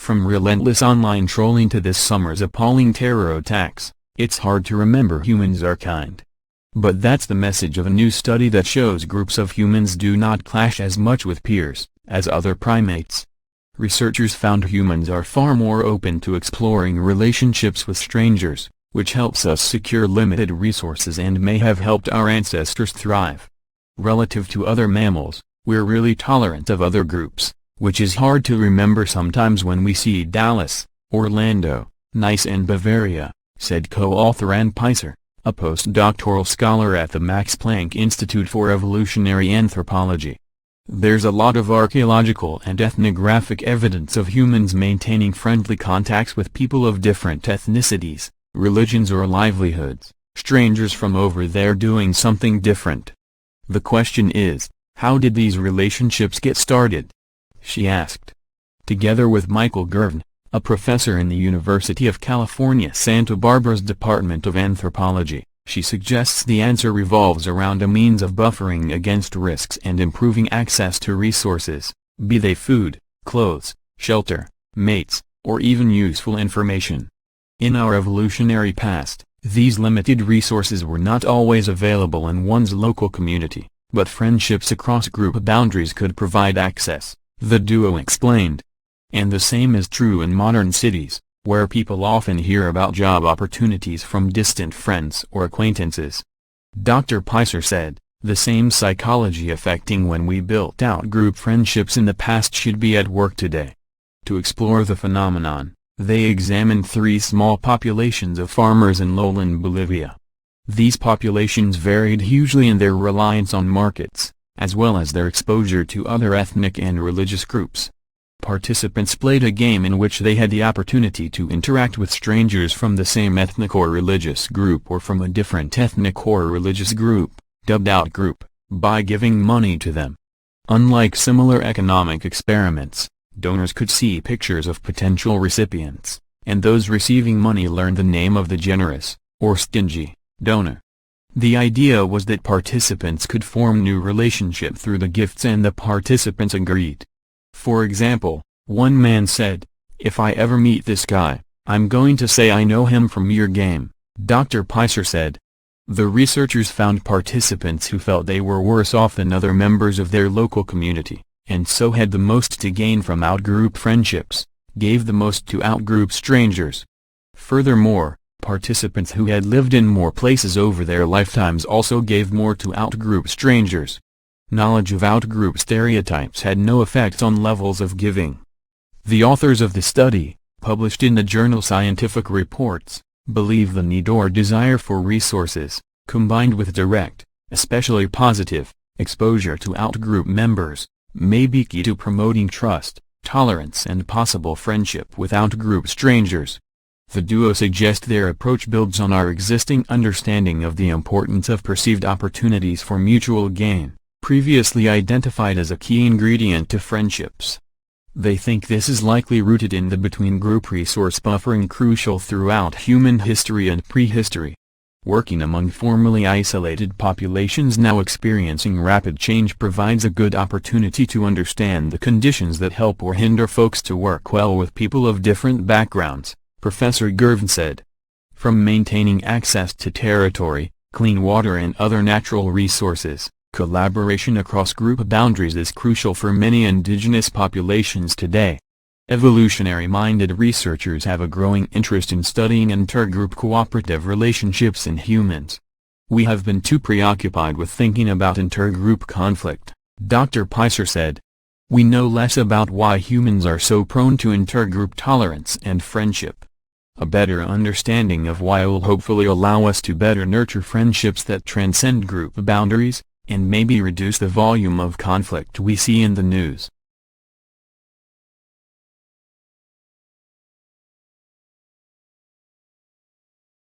From relentless online trolling to this summer's appalling terror attacks, it's hard to remember humans are kind. But that's the message of a new study that shows groups of humans do not clash as much with peers as other primates. Researchers found humans are far more open to exploring relationships with strangers, which helps us secure limited resources and may have helped our ancestors thrive. Relative to other mammals, we're really tolerant of other groups, which is hard to remember sometimes when we see Dallas, Orlando, Nice and Bavaria, said co-author Anne Pisor, a postdoctoral scholar at the Max Planck Institute for Evolutionary Anthropology. There's a lot of archaeological and ethnographic evidence of humans maintaining friendly contacts with people of different ethnicities, religions or livelihoods, strangers from over there doing something different. The question is, how did these relationships get started? She asked. Together with Michael Gervin, a professor in the University of California Santa Barbara's Department of Anthropology, she suggests the answer revolves around a means of buffering against risks and improving access to resources, be they food, clothes, shelter, mates, or even useful information. In our evolutionary past, these limited resources were not always available in one's local community, but friendships across group boundaries could provide access, the duo explained. And the same is true in modern cities, where people often hear about job opportunities from distant friends or acquaintances. Dr. Pisor said, the same psychology affecting when we built out group friendships in the past should be at work today. To explore the phenomenon, they examined 3 small populations of farmers in lowland Bolivia. These populations varied hugely in their reliance on markets, as well as their exposure to other ethnic and religious groups. Participants played a game in which they had the opportunity to interact with strangers from the same ethnic or religious group or from a different ethnic or religious group, dubbed out group, by giving money to them. Unlike similar economic experiments, donors could see pictures of potential recipients, and those receiving money learned the name of the generous, or stingy, donor. The idea was that participants could form new relationship through the gifts and the participants agreed. For example, one man said, "If I ever meet this guy, I'm going to say I know him from your game," Dr. Pisor said. The researchers found participants who felt they were worse off than other members of their local community, and so had the most to gain from out-group friendships, gave the most to out-group strangers. Furthermore, participants who had lived in more places over their lifetimes also gave more to out-group strangers. Knowledge of out-group stereotypes had no effect on levels of giving. The authors of the study, published in the journal Scientific Reports, believe the need or desire for resources, combined with direct, especially positive, exposure to out-group members, may be key to promoting trust, tolerance and possible friendship with out-group strangers. The duo suggest their approach builds on our existing understanding of the importance of perceived opportunities for mutual gain, previously identified as a key ingredient to friendships. They think this is likely rooted in the between-group resource buffering crucial throughout human history and prehistory. Working among formerly isolated populations now experiencing rapid change provides a good opportunity to understand the conditions that help or hinder folks to work well with people of different backgrounds, Professor Gervin said. From maintaining access to territory, clean water and other natural resources, collaboration across group boundaries is crucial for many indigenous populations today. Evolutionary-minded researchers have a growing interest in studying intergroup cooperative relationships in humans. We have been too preoccupied with thinking about intergroup conflict, Dr. Pisor said. We know less about why humans are so prone to intergroup tolerance and friendship. A better understanding of why will hopefully allow us to better nurture friendships that transcend group boundaries, and maybe reduce the volume of conflict we see in the news.